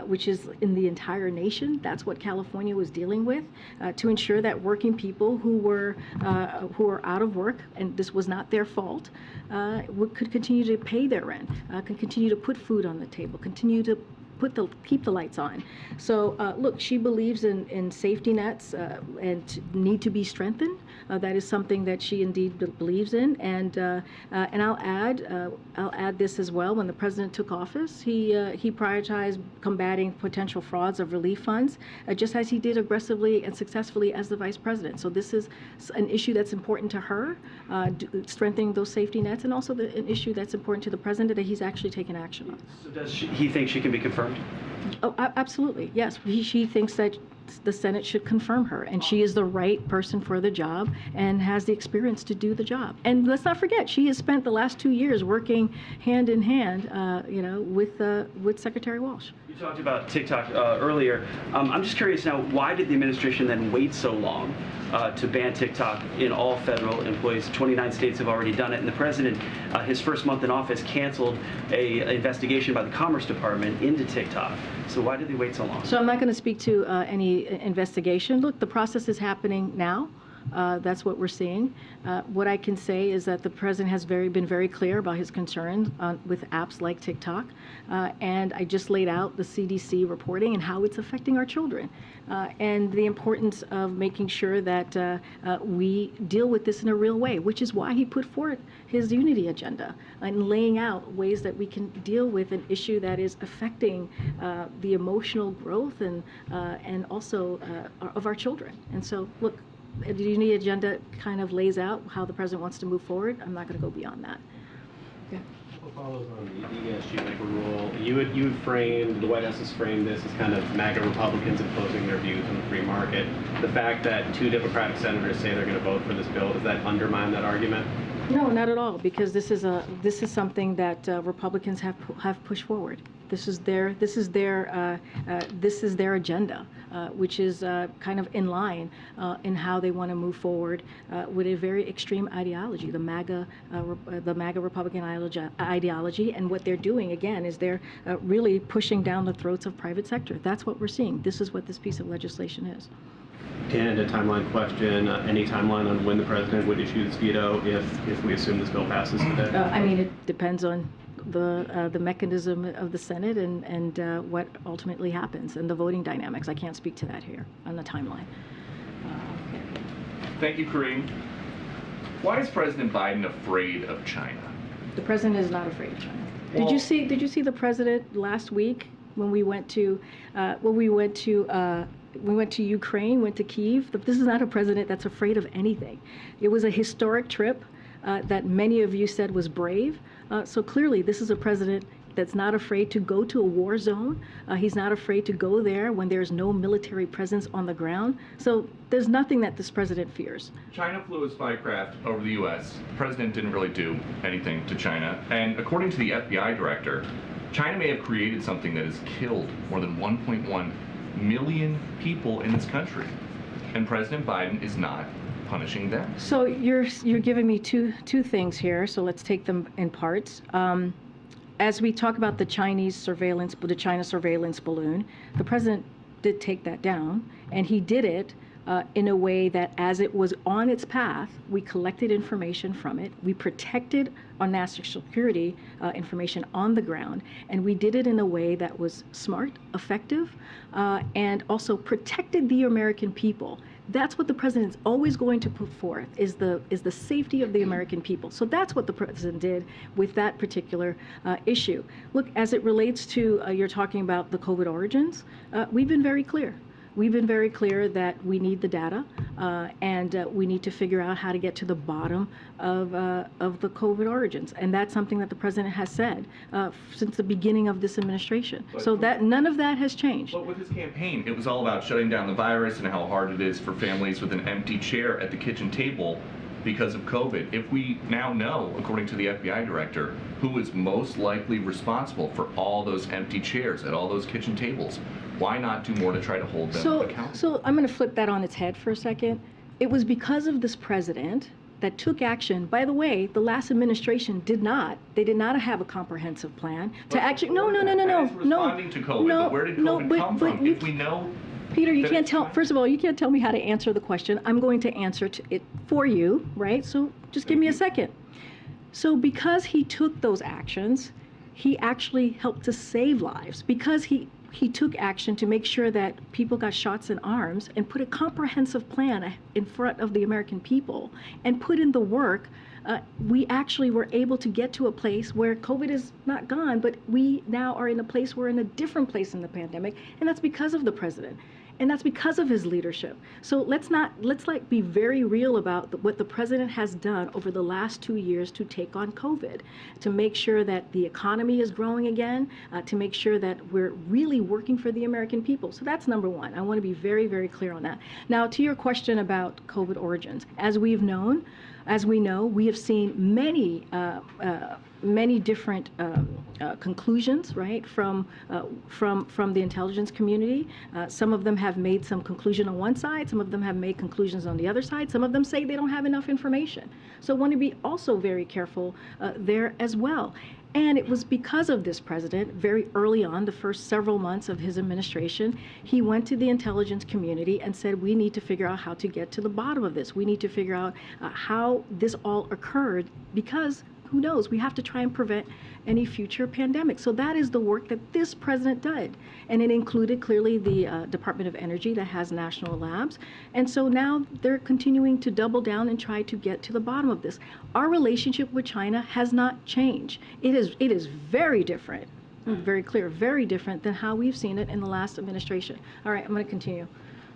which is in the entire nation. That's what California was dealing with, to ensure that working people who were out of work, and this was not their fault, could continue to pay their rent, could continue to put food on the table, continue to keep the lights on. So look, she believes in safety nets and need to be strengthened. That is something that she indeed believes in. And I'll add this as well. When the president took office, he prioritized combating potential frauds of relief funds, just as he did aggressively and successfully as the vice president. So this is an issue that's important to her, strengthening those safety nets, and also an issue that's important to the president that he's actually taken action on. So does he think she can be confirmed? Oh, absolutely, yes. She thinks that the Senate should confirm her, and she is the right person for the job and has the experience to do the job. And let's not forget, she has spent the last 2 years working hand in hand, with Secretary Walsh. You talked about TikTok earlier. I'm just curious now, why did the administration then wait so long to ban TikTok in all federal employees? 29 states have already done it, and the president, his first month in office, canceled an investigation by the Commerce Department into TikTok. So why did they wait so long? So I'm not going to speak to any investigation. Look, the process is happening now. That's what we're seeing. What I can say is that the president has been very clear about his concerns with apps like TikTok, and I just laid out the CDC reporting and how it's affecting our children, and the importance of making sure that we deal with this in a real way, which is why he put forth his unity agenda and laying out ways that we can deal with an issue that is affecting the emotional growth and also of our children. And so, look, the unity agenda kind of lays out how the president wants to move forward. I'm not going to go beyond that. Yeah. What follows on the ESG waiver rule? You had framed, the White House has framed this as kind of MAGA Republicans imposing their views on the free market. The fact that 2 Democratic senators say they're going to vote for this bill, does that undermine that argument? No, not at all, because this is something that Republicans have pushed forward. This is their agenda, which is kind of in line in how they want to move forward with a very extreme ideology, the MAGA Republican ideology. And what they're doing again is they're really pushing down the throats of private sector. That's what we're seeing. This is what this piece of legislation is. And a timeline question, any timeline on when the president would issue this veto if we assume this bill passes today? I mean, it depends on the mechanism of the Senate and what ultimately happens and the voting dynamics. I can't speak to that here on the timeline. Thank you, Karine. Why is President Biden afraid of China? The president is not afraid of China. Well, Did you see the president last week when we went to Ukraine, went to Kyiv? This is not a president that's afraid of anything. It was a historic trip that many of you said was brave. So clearly, this is a president that's not afraid to go to a war zone. He's not afraid to go there when there's no military presence on the ground. So there's nothing that this president fears. China flew a spy craft over the U.S. The president didn't really do anything to China. And according to the FBI director, China may have created something that has killed more than 1.1 million people in this country. And President Biden is not punishing them. So you're giving me two things here. So let's take them in parts. As we talk about the China surveillance balloon, the president did take that down, and he did it in a way that as it was on its path, we collected information from it, we protected our national security information on the ground, and we did it in a way that was smart, effective, and also protected the American people. That's what the president is always going to put forth, is the safety of the American people. So that's what the president did with that particular issue. Look, as it relates to, you're talking about the COVID origins, we've been very clear. We've been very clear that we need the data and we need to figure out how to get to the bottom of the COVID origins. And that's something that the president has said since the beginning of this administration. So that none of that has changed. But with his campaign, it was all about shutting down the virus and how hard it is for families with an empty chair at the kitchen table because of COVID. If we now know, according to the FBI director, who is most likely responsible for all those empty chairs at all those kitchen tables, why not do more to try to hold them accountable? So I'm going to flip that on its head for a second. It was because of this president that took action. By the way, the last administration did not have a comprehensive plan to actually. No. Responding to COVID, but where did COVID come from? If we know. Peter, you can't tell. First of all, you can't tell me how to answer the question. I'm going to answer it for you, right? So just give me a second. So because he took those actions, he actually helped to save lives because he took action to make sure that people got shots in arms and put a comprehensive plan in front of the American people and put in the work. We actually were able to get to a place where COVID is not gone, but we now are in a place, we're in a different place in the pandemic, and that's because of the president. And that's because of his leadership. So let's be very real about what the president has done over the last 2 years to take on COVID, to make sure that the economy is growing again, to make sure that we're really working for the American people. So that's number one. I want to be very, very clear on that. Now, to your question about COVID origins, as we know, we have seen many different conclusions, right, from the intelligence community. Some of them have made some conclusion on one side, some of them have made conclusions on the other side, some of them say they don't have enough information. So I want to be also very careful there as well. And it was because of this president, very early on, the first several months of his administration, he went to the intelligence community and said, we need to figure out how to get to the bottom of this. We need to figure out how this all occurred, because who knows, we have to try and prevent any future pandemic. So that is the work that this president did. And it included clearly the Department of Energy that has national labs. And so now they're continuing to double down and try to get to the bottom of this. Our relationship with China has not changed. It is very different, very clear, very different than how we've seen it in the last administration. All right, I'm going to continue.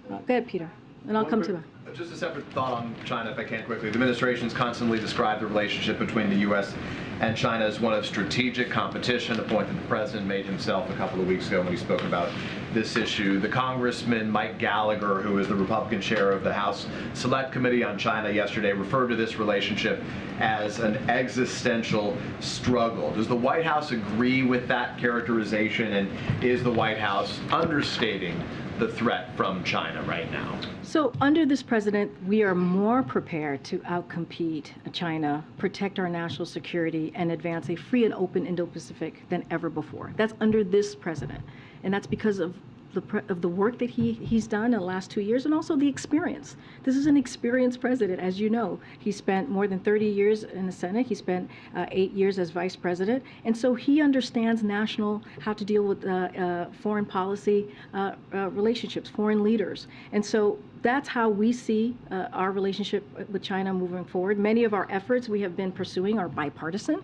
Go ahead, Peter, and I'll come to that. Just a separate thought on China, if I can quickly. The administration's constantly described the relationship between the U.S. and China as one of strategic competition, a point that the president made himself a couple of weeks ago when he spoke about this issue. The Congressman Mike Gallagher, who is the Republican chair of the House Select Committee on China yesterday, referred to this relationship as an existential struggle. Does the White House agree with that characterization, and is the White House understating the threat from China right now? So under this president, we are more prepared to outcompete China, protect our national security, and advance a free and open Indo-Pacific than ever before. That's under this president. And that's because of the work that he's done in the last 2 years, and also the experience. This is an experienced president, as you know. He spent more than 30 years in the Senate. He spent 8 years as vice president. And so he understands how to deal with foreign policy relationships, foreign leaders. And so that's how we see our relationship with China moving forward. Many of our efforts we have been pursuing are bipartisan.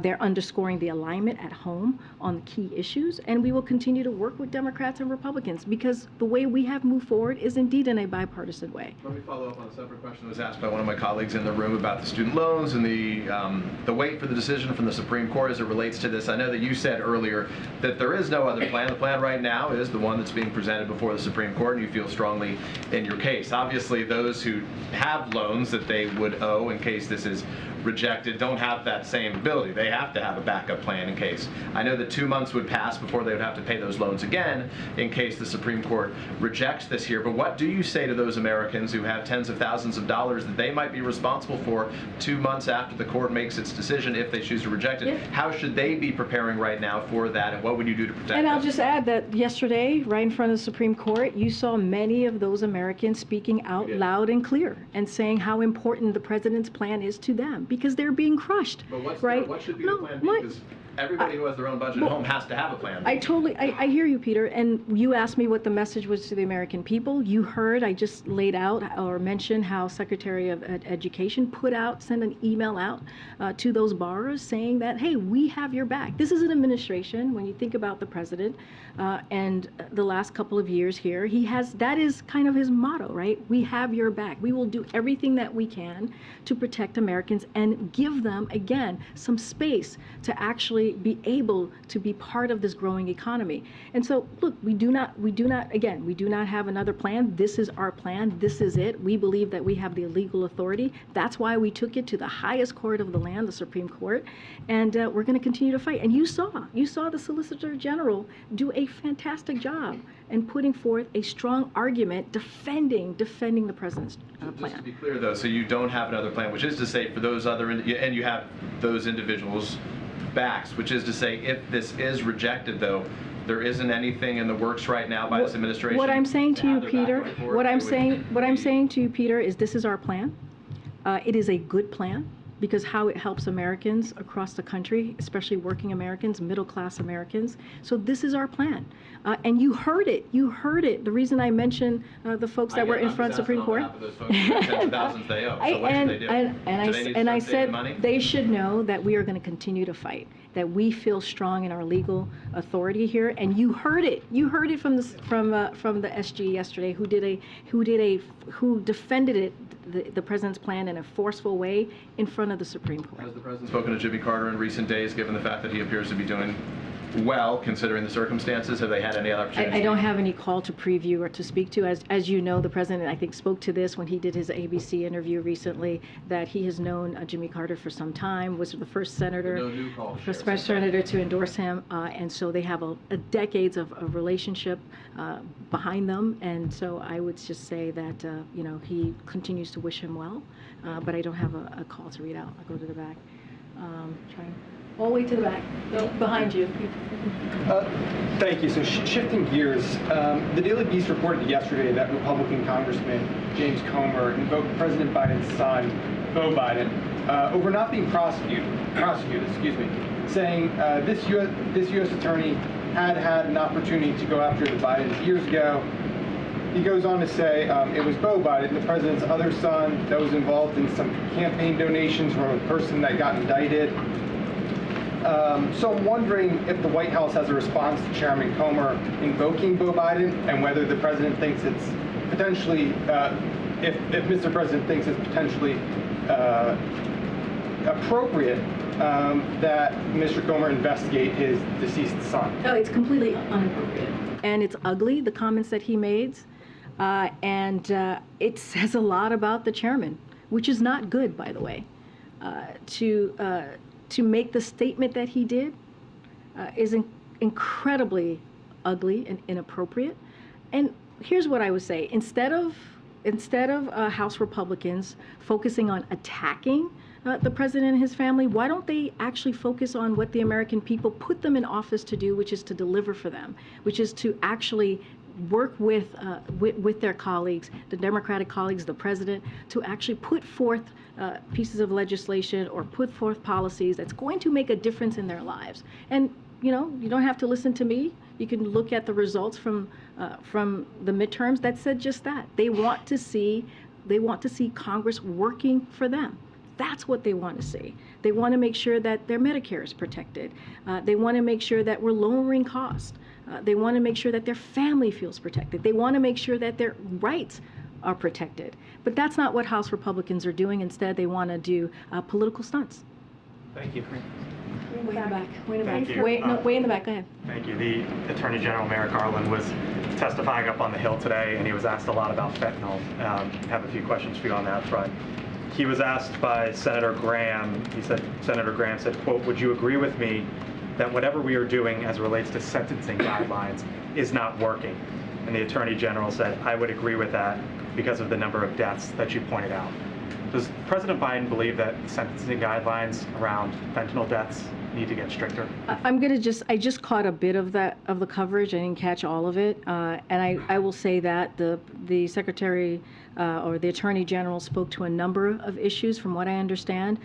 They're underscoring the alignment at home on the key issues, and we will continue to work with Democrats and Republicans, because the way we have moved forward is indeed in a bipartisan way. Let me follow up on a separate question that was asked by one of my colleagues in the room about the student loans and the wait for the decision from the Supreme Court as it relates to this. I know that you said earlier that there is no other plan. The plan right now is the one that's being presented before the Supreme Court, and you feel strongly in your case. Obviously, those who have loans that they would owe in case this is rejected don't have that same ability. They have to have a backup plan in case. I know that 2 months would pass before they would have to pay those loans again in case the Supreme Court rejects this here. But what do you say to those Americans who have tens of thousands of dollars that they might be responsible for 2 months after the court makes its decision if they choose to reject it? Yeah. How should they be preparing right now for that, and what would you do to protect them? And I'll just add that yesterday, right in front of the Supreme Court, you saw many of those Americans speaking out loud and clear and saying how important the president's plan is to them, because they're being crushed. But what should be the plan? Because everybody who has their own budget at home has to have a plan. I hear you, Peter, and you asked me what the message was to the American people. You heard, I just laid out or mentioned how Secretary of Education sent an email out to those borrowers saying that, hey, we have your back. This is an administration, when you think about the president and the last couple of years here, that is kind of his motto, right? We have your back. We will do everything that we can to protect Americans and give them, again, some space to actually be able to be part of this growing economy. And so, look, we do not have another plan. This is our plan. This is it. We believe that we have the legal authority. That's why we took it to the highest court of the land, the Supreme Court, and we're going to continue to fight. And you saw the Solicitor General do a fantastic job in putting forth a strong argument defending the president's plan. Just to be clear, though, so you don't have another plan, which is to say for those other, and you have those individuals' backs, which is to say if this is rejected, though, there isn't anything in the works right now by this administration. What I'm saying to you, Peter, what I'm saying to you, Peter, is this is our plan. It is a good plan, because how it helps Americans across the country, especially working Americans, middle-class Americans. So this is our plan. And you heard it. You heard it. The reason I mentioned the folks that were in front of Supreme Court. And I said they should know that we are going to continue to fight, that we feel strong in our legal authority here. And you heard it. You heard it from the SG yesterday, who defended it, the president's plan in a forceful way in front of the Supreme Court. Has the president spoken to Jimmy Carter in recent days, given the fact that he appears to be doing well, considering the circumstances? Have they had any other opportunities? I don't have any call to preview or to speak to. As you know, the president, I think, spoke to this when he did his ABC interview recently, that he has known Jimmy Carter for some time, was the first senator, to endorse him, and so they have a decades of relationship behind them, and so I would just say that he continues to wish him well, but I don't have a call to read out. I'll go to the back. All the way to the back, behind you. Thank you. So shifting gears, the Daily Beast reported yesterday that Republican Congressman James Comer invoked President Biden's son, Beau Biden, over not being prosecuted, saying this U.S. attorney had an opportunity to go after the Bidens years ago. He goes on to say it was Beau Biden, the president's other son, that was involved in some campaign donations from a person that got indicted. So I'm wondering if the White House has a response to Chairman Comer invoking Beau Biden, and whether the president thinks it's potentially, if Mr. President thinks it's potentially appropriate that Mr. Comer investigate his deceased son. No, it's completely inappropriate. And it's ugly, the comments that he made, and it says a lot about the chairman, which is not good, by the way. To make the statement that he did is incredibly ugly and inappropriate. And here's what I would say: instead of House Republicans focusing on attacking the president and his family, why don't they actually focus on what the American people put them in office to do, which is to deliver for them, which is to actually work with their colleagues, the Democratic colleagues, the president, to actually put forth pieces of legislation or put forth policies that's going to make a difference in their lives. And you don't have to listen to me. You can look at the results from the midterms that said just that. They want to see Congress working for them. That's what they want to see. They want to make sure that their Medicare is protected. They want to make sure that we're lowering costs. They want to make sure that their family feels protected. They want to make sure that their rights are protected. But that's not what House Republicans are doing. Instead, they want to do political stunts. Thank you. Way in the back. Way in the back. Thank you. Way in the back. Go ahead. Thank you. The Attorney General Merrick Garland was testifying up on the Hill today, and he was asked a lot about fentanyl. I have a few questions for you on that front. He was asked by Senator Graham. Senator Graham said, quote, "Would you agree with me that whatever we are doing as it relates to sentencing guidelines is not working?" And the Attorney General said, "I would agree with that because of the number of deaths that you pointed out." Does President Biden believe that sentencing guidelines around fentanyl deaths need to get stricter? I just caught a bit of the coverage. I didn't catch all of it. And I will say that the Secretary or the Attorney General spoke to a number of issues from what I understand.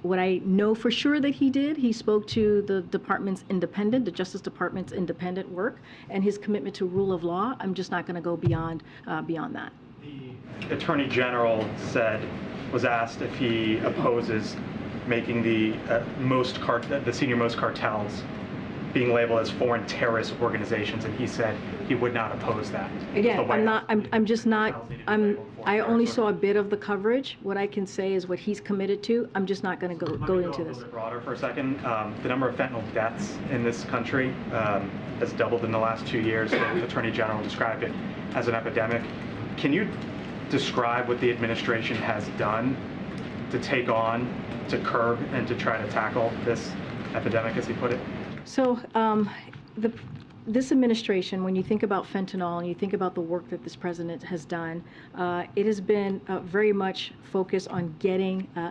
What I know for sure that he spoke to the Justice Department's independent work and his commitment to rule of law. I'm just not going to go beyond that. The Attorney General was asked if he opposes making the senior-most cartels being labeled as foreign terrorist organizations, and he said he would not oppose that. Again, I only saw a bit of the coverage. What I can say is what he's committed to. I'm just not going to go into this. A little bit broader for a second. The number of fentanyl deaths in this country has doubled in the last 2 years. The Attorney General described it as an epidemic. Can you describe what the administration has done to curb and to try to tackle this epidemic, as he put it? So this administration, when you think about fentanyl and you think about the work that this president has done, it has been very much focused on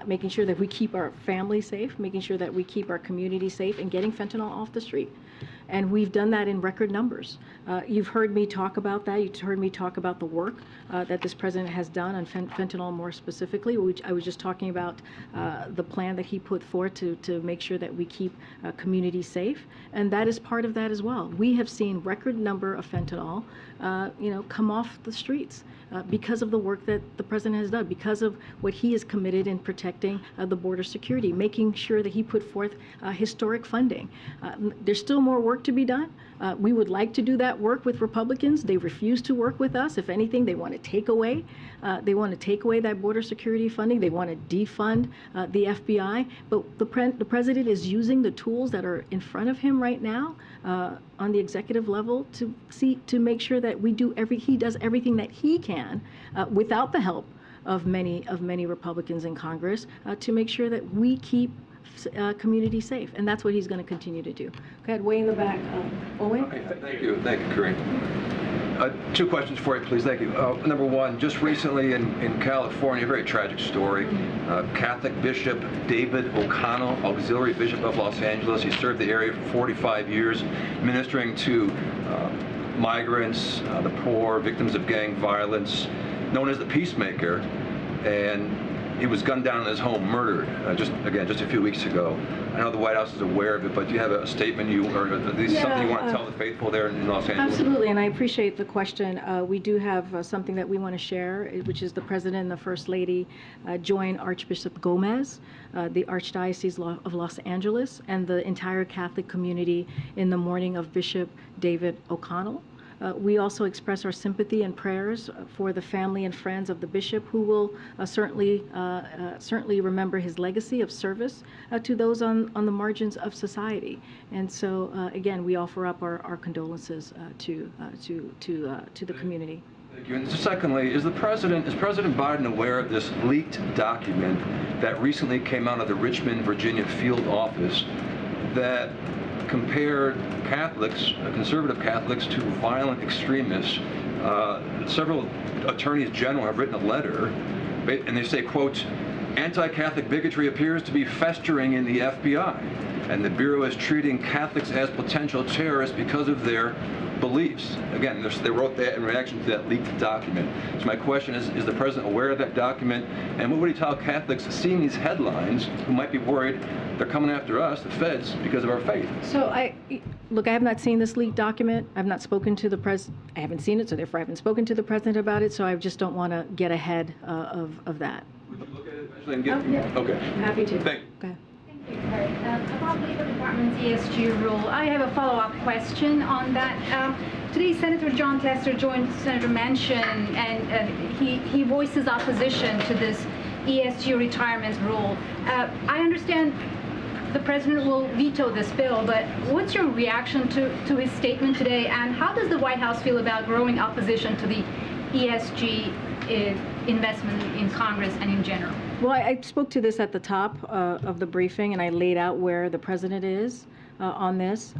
making sure that we keep our family safe, making sure that we keep our community safe, and getting fentanyl off the street. And we've done that in record numbers. You've heard me talk about that. You've heard me talk about the work that this president has done on fentanyl more specifically. I was just talking about the plan that he put forth to make sure that we keep communities safe. And that is part of that as well. We have seen record number of fentanyl, come off the streets because of the work that the president has done, because of what he is committed in protecting the border security, making sure that he put forth historic funding. There's still more work to be done. We would like to do that work with Republicans. They refuse to work with us. If anything, they want to take away. They want to take away that border security funding. They want to defund the FBI. But the president is using the tools that are in front of him right now on the executive level to make sure that he does everything that he can without the help of many Republicans in Congress to make sure that we keep community safe, and that's what he's going to continue to do. Go ahead, way in the back, Owen. Thank you, Karine. Two questions for you, please. Thank you. Number one, just recently in California, a very tragic story. Catholic Bishop David O'Connell, Auxiliary Bishop of Los Angeles. He served the area for 45 years, ministering to migrants, the poor, victims of gang violence, known as the Peacemaker, and he was gunned down in his home, murdered, just a few weeks ago. I know the White House is aware of it, but do you have a statement or at least something you want to tell the faithful there in Los Angeles? Absolutely, and I appreciate the question. We do have something that we want to share, which is the President and the First Lady join Archbishop Gomez, the Archdiocese of Los Angeles, and the entire Catholic community in the mourning of Bishop David O'Connell. We also express our sympathy and prayers for the family and friends of the bishop, who will certainly remember his legacy of service to those on the margins of society. And so, again, we offer up our condolences to the community. Thank you. And secondly, is President Biden aware of this leaked document that recently came out of the Richmond, Virginia field office that compared Catholics, conservative Catholics, to violent extremists? Several attorneys general have written a letter, and they say, quote, anti-Catholic bigotry appears to be festering in the FBI, and the Bureau is treating Catholics as potential terrorists because of their beliefs. Again, they wrote that in reaction to that leaked document. So my question is the president aware of that document? And what would he tell Catholics seeing these headlines who might be worried they're coming after us, the feds, because of our faith? So I have not seen this leaked document. I've not spoken to the president. I haven't seen it, so therefore I haven't spoken to the president about it. So I just don't want to get ahead of that. Would you look at it eventually and get Okay. Happy to. Thank you. Okay. About Labor Department's ESG rule, I have a follow-up question on that. Today, Senator John Tester joined Senator Manchin, and he voices opposition to this ESG retirement rule. I understand the president will veto this bill, but what's your reaction to his statement today, and how does the White House feel about growing opposition to the ESG investment in Congress and in general? Well, I spoke to this at the top of the briefing, and I laid out where the president is on this.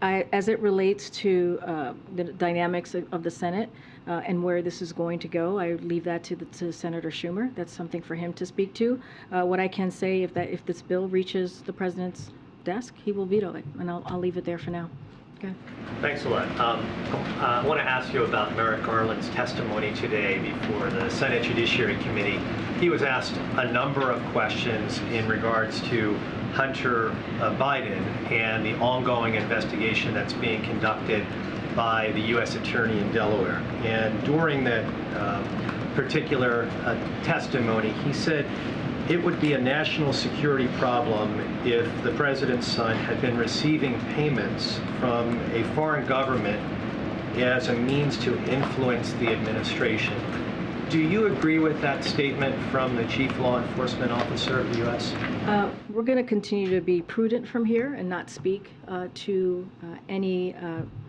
As it relates to the dynamics of the Senate and where this is going to go, I leave that to Senator Schumer. That's something for him to speak to. What I can say, if this bill reaches the president's desk, he will veto it, and I'll leave it there for now. Okay. Thanks a lot. I want to ask you about Merrick Garland's testimony today before the Senate Judiciary Committee. He was asked a number of questions in regards to Hunter Biden and the ongoing investigation that's being conducted by the U.S. Attorney in Delaware. And during that particular testimony, he said it would be a national security problem if the president's son had been receiving payments from a foreign government as a means to influence the administration. Do you agree with that statement from the chief law enforcement officer of the U.S.? We're going to continue to be prudent from here and not speak to any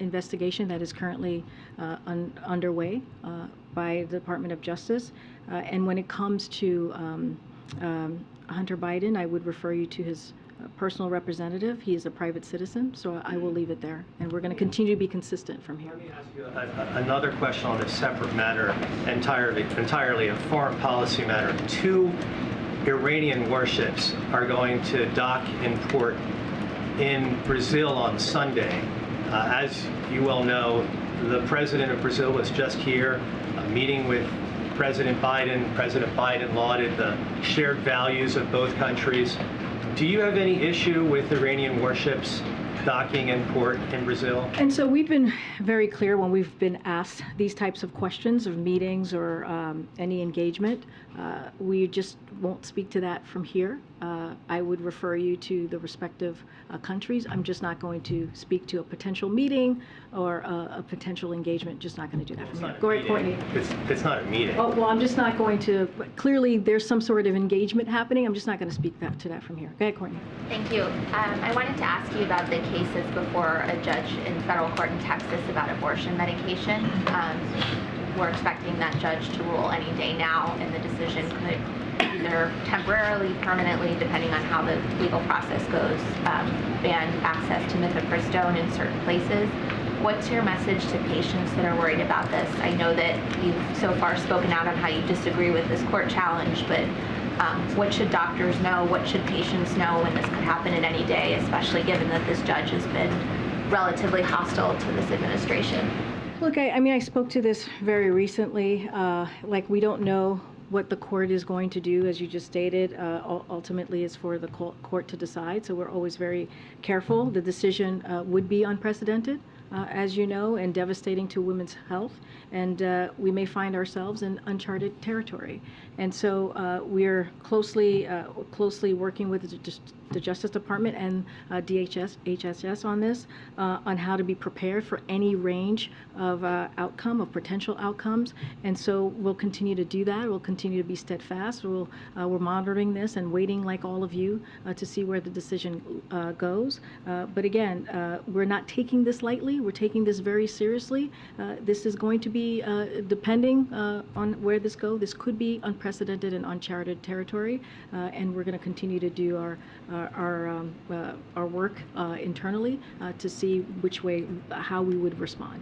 investigation that is currently underway by the Department of Justice. And when it comes to Hunter Biden, I would refer you to his personal representative. He is a private citizen, so I will leave it there. And we're going to continue to be consistent from here. Let me ask you another question on a separate matter, entirely a foreign policy matter. 2 Iranian warships are going to dock in port in Brazil on Sunday. As you well know, the president of Brazil was just here, meeting with President Biden. President Biden lauded the shared values of both countries. Do you have any issue with Iranian warships docking in port in Brazil? And so we've been very clear when we've been asked these types of questions of meetings or any engagement. We just won't speak to that from here. I would refer you to the respective countries. I'm just not going to speak to a potential meeting or a potential engagement. Just not going to do that from here. Go ahead, Courtney. It's not a meeting. Oh, well, I'm just not going to. Clearly, there's some sort of engagement happening. I'm just not going to speak to that from here. Go ahead, Courtney. Thank you. I wanted to ask you about the cases before a judge in federal court in Texas about abortion medication. We're expecting that judge to rule any day now, and the decision could either temporarily, permanently, depending on how the legal process goes, ban access to mifepristone in certain places. What's your message to patients that are worried about this? I know that you've so far spoken out on how you disagree with this court challenge, but what should doctors know? What should patients know when this could happen at any day, especially given that this judge has been relatively hostile to this administration? Look, I spoke to this very recently. We don't know what the court is going to do, as you just stated. Ultimately, it's for the court to decide, so we're always very careful. The decision would be unprecedented, as you know, and devastating to women's health, and we may find ourselves in uncharted territory. And so we're closely working with the Justice Department and HHS on this, on how to be prepared for any range of potential outcomes. And so we'll continue to do that. We'll continue to be steadfast. We're monitoring this and waiting, like all of you, to see where the decision goes. But again, we're not taking this lightly. We're taking this very seriously. This is going to be, depending on where this goes, this could be unprecedented and uncharted territory, and we're going to continue to do our work internally to see how we would respond.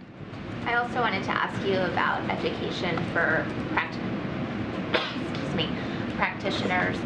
I also wanted to ask you about education for practitioners,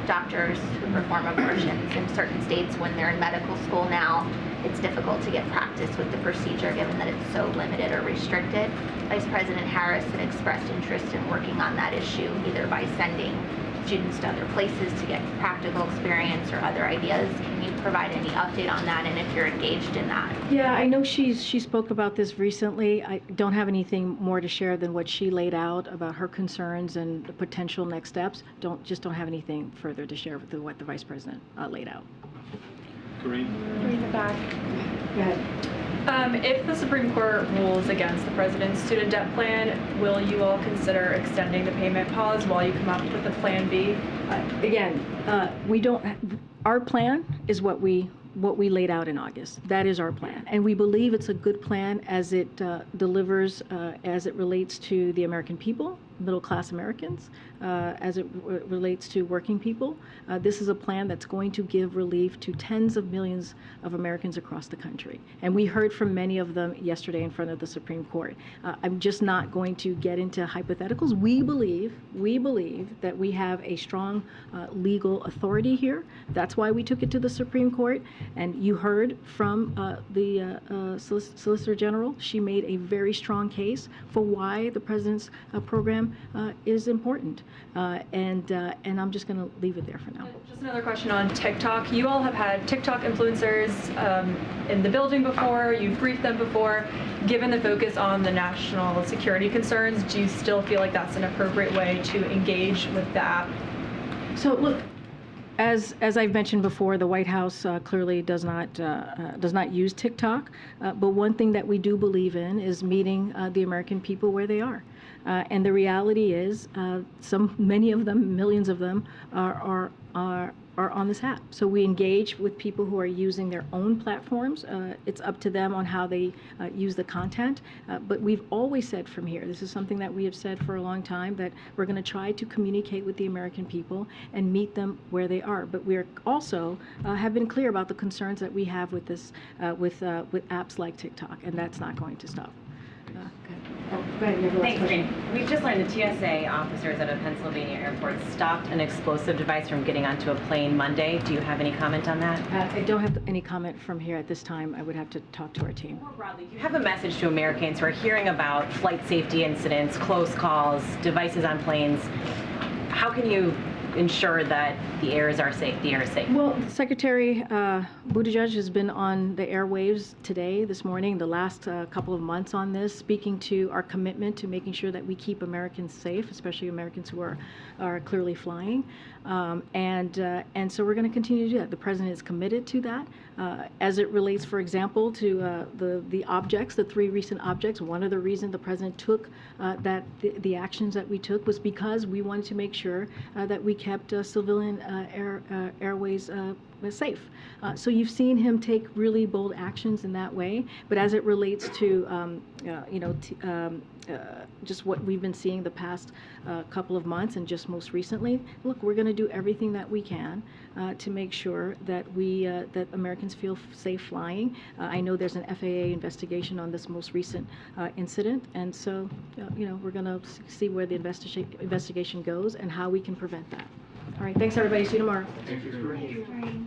doctors who perform abortions in certain states. When they're in medical school now, it's difficult to get practice with the procedure given that it's so limited or restricted. Vice President Harris had expressed interest in working on that issue, either by sending students to other places to get practical experience or other ideas. Can you provide any update on that, and if you're engaged in that? Yeah, I know she spoke about this recently. I don't have anything more to share than what she laid out about her concerns and the potential next steps. Don't have anything further to share with what the Vice President laid out. Karine in the back. Go ahead. If the Supreme Court rules against the president's student debt plan, will you all consider extending the payment pause while you come up with a plan B? Again, we don't. Our plan is what we laid out in August. That is our plan, and we believe it's a good plan as it delivers, as it relates to the American people, middle-class Americans, as it relates to working people. This is a plan that's going to give relief to tens of millions of Americans across the country. And we heard from many of them yesterday in front of the Supreme Court. I'm just not going to get into hypotheticals. We believe that we have a strong legal authority here. That's why we took it to the Supreme Court. And you heard from the Solicitor General. She made a very strong case for why the president's program is important. And I'm just going to leave it there for now. Just another question on TikTok. You all have had TikTok influencers in the building before. You've briefed them before. Given the focus on the national security concerns, do you still feel like that's an appropriate way to engage with the app? So look, as I've mentioned before, the White House clearly does not use TikTok. But one thing that we do believe in is meeting the American people where they are. And the reality is, many of them, millions of them, are on this app. So we engage with people who are using their own platforms. It's up to them on how they use the content. But we've always said from here, this is something that we have said for a long time, that we're going to try to communicate with the American people and meet them where they are. But we are also have been clear about the concerns that we have with this, with apps like TikTok, and that's not going to stop. Go ahead, you have the last Thanks, question. Karine. We've just learned the TSA officers at a Pennsylvania airport stopped an explosive device from getting onto a plane Monday. Do you have any comment on that? I don't have any comment from here at this time. I would have to talk to our team. More broadly, do you have a message to Americans who are hearing about flight safety incidents, close calls, devices on planes? How can you ensure that the airs are safe, the air is safe? Well, Secretary Buttigieg has been on the airwaves today, this morning, the last couple of months on this, speaking to our commitment to making sure that we keep Americans safe, especially Americans who are clearly flying. And so we're going to continue to do that. The President is committed to that. As it relates, for example, to the objects, the 3 recent objects, one of the reasons the President took the actions that we took was because we wanted to make sure that we kept civilian airways safe. So you've seen him take really bold actions in that way. But as it relates to, just what we've been seeing the past couple of months and just most recently, look, we're going to do everything that we can to make sure that that Americans feel safe flying. I know there's an FAA investigation on this most recent incident, and so we're going to see where the investigation goes and how we can prevent that. All right, thanks everybody. See you tomorrow. Thank you.